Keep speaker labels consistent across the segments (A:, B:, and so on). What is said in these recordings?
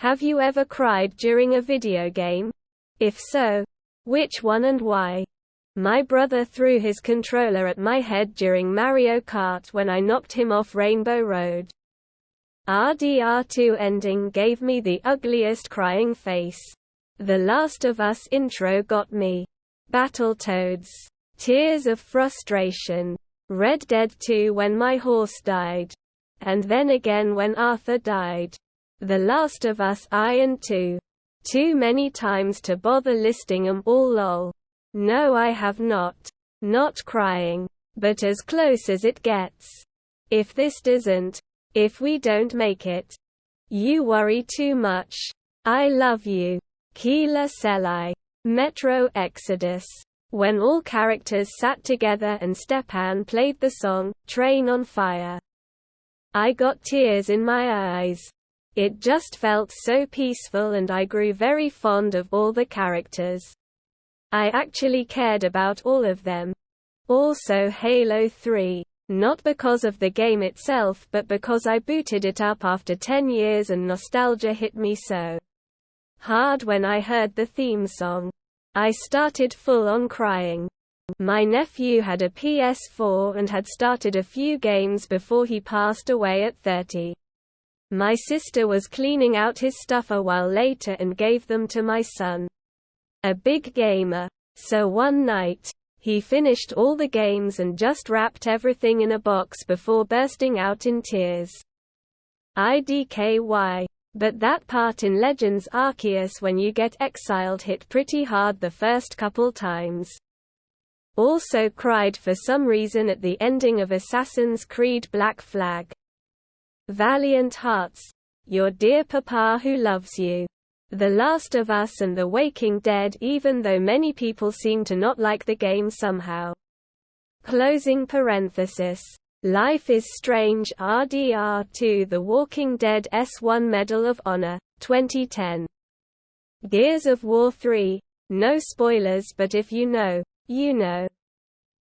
A: Have you ever cried during a video game? If so, which one and why? My brother threw his controller at my head during Mario Kart when I knocked him off Rainbow Road. RDR2 ending gave me the ugliest crying face. The Last of Us intro got me. Battletoads. Tears of frustration. Red Dead 2 when my horse died. And then again when Arthur died. The Last of Us I and 2. Too many times to bother listing 'em all lol. No, I have not. Not crying. But as close as it gets. If this doesn't. If we don't make it. You worry too much. I love you. Keela Selai. Metro Exodus. When all characters sat together and Stepan played the song, Train on Fire. I got tears in my eyes. It just felt so peaceful and I grew very fond of all the characters. I actually cared about all of them. Also Halo 3. Not because of the game itself but because I booted it up after 10 years and nostalgia hit me so hard when I heard the theme song. I started full-on crying. My nephew had a PS4 and had started a few games before he passed away at 30. My sister was cleaning out his stuff a while later and gave them to my son. A big gamer. So one night, he finished all the games and just wrapped everything in a box before bursting out in tears. IDKY. But that part in Legends Arceus when you get exiled hit pretty hard the first couple times. Also cried for some reason at the ending of Assassin's Creed Black Flag. Valiant Hearts. Your dear papa who loves you. The Last of Us and The Waking Dead even though many people seem to not like the game somehow. Closing parenthesis. Life is Strange RDR2 The Walking Dead S1 Medal of Honor, 2010. Gears of War 3. No spoilers but if you know, you know.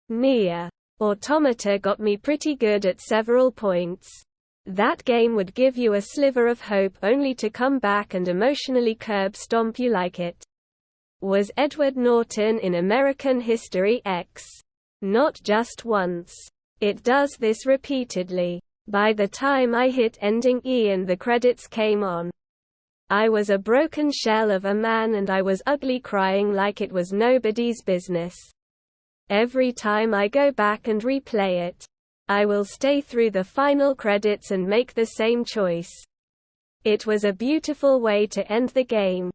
A: Nier. Automata got me pretty good at several points. That game would give you a sliver of hope only to come back and emotionally curb stomp you like it. Was Edward Norton in American History X. Not just once. It does this repeatedly. By the time I hit ending E and the credits came on, I was a broken shell of a man and I was ugly crying like it was nobody's business. Every time I go back and replay it, I will stay through the final credits and make the same choice. It was a beautiful way to end the game.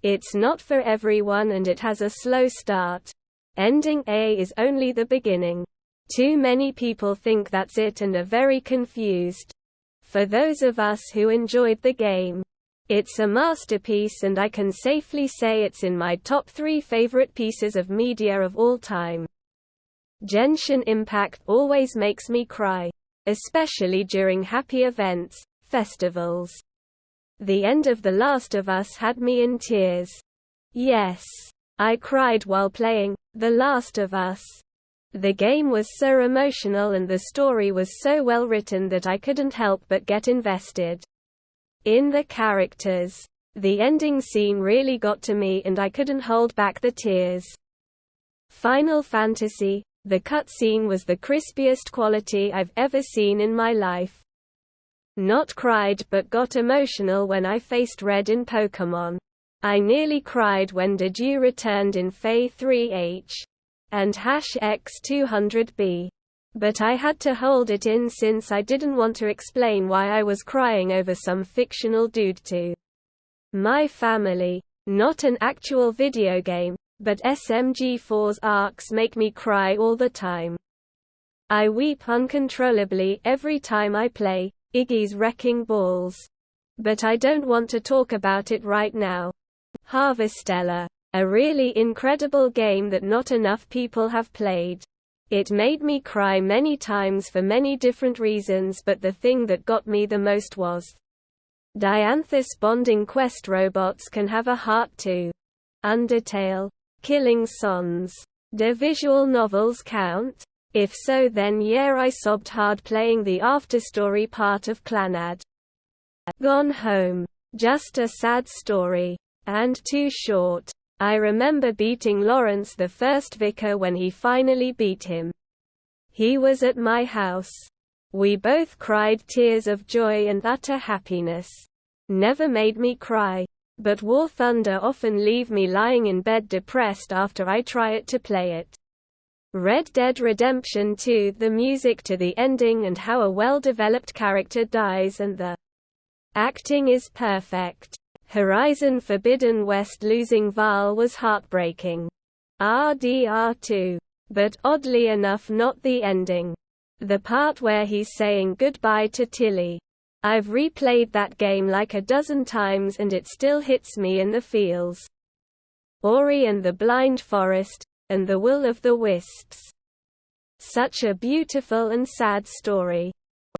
A: It's not for everyone and it has a slow start. Ending A is only the beginning. Too many people think that's it and are very confused. For those of us who enjoyed the game, it's a masterpiece and I can safely say it's in my top 3 favorite pieces of media of all time. Genshin Impact always makes me cry, especially during happy events, festivals. The end of The Last of Us had me in tears. Yes, I cried while playing The Last of Us. The game was so emotional and the story was so well written that I couldn't help but get invested in the characters. The ending scene really got to me and I couldn't hold back the tears. Final Fantasy. The cutscene was the crispiest quality I've ever seen in my life. Not cried but got emotional when I faced Red in Pokémon. I nearly cried when Dedew returned in Feh 3H. And #X200B. But I had to hold it in since I didn't want to explain why I was crying over some fictional dude to my family. Not an actual video game, but SMG4's arcs make me cry all the time. I weep uncontrollably every time I play Iggy's Wrecking Balls. But I don't want to talk about it right now. Harvestella. A really incredible game that not enough people have played. It made me cry many times for many different reasons but the thing that got me the most was Dianthus bonding quest robots can have a heart too. Undertale. Killing Sons. Do visual novels count? If so then yeah, I sobbed hard playing the afterstory part of Clannad. Gone Home. Just a sad story. And too short. I remember beating Lawrence the first vicar when he finally beat him. He was at my house. We both cried tears of joy and utter happiness. Never made me cry. But War Thunder often leave me lying in bed depressed after I try to play it. Red Dead Redemption 2, the music to the ending and how a well-developed character dies and the acting is perfect. Horizon Forbidden West, losing Val was heartbreaking. RDR2. But oddly enough not the ending. The part where he's saying goodbye to Tilly. I've replayed that game like a dozen times and it still hits me in the feels. Ori and the Blind Forest, and the Will of the Wisps. Such a beautiful and sad story.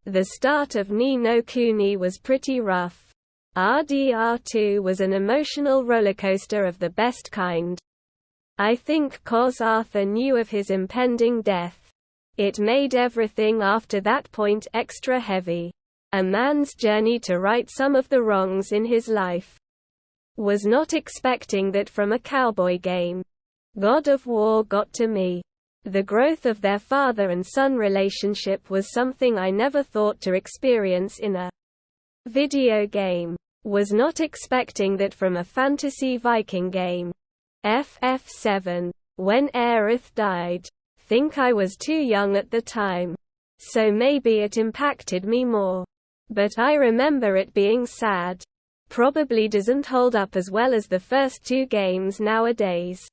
A: The start of Ni no Kuni was pretty rough. RDR2 was an emotional rollercoaster of the best kind. I think 'cause Arthur knew of his impending death. It made everything after that point extra heavy. A man's journey to right some of the wrongs in his life. Was not expecting that from a cowboy game. God of War got to me. The growth of their father and son relationship was something I never thought to experience in a video game. Was not expecting that from a fantasy Viking game. FF7. When Aerith died. Think I was too young at the time. So maybe it impacted me more. But I remember it being sad. Probably doesn't hold up as well as the first two games nowadays.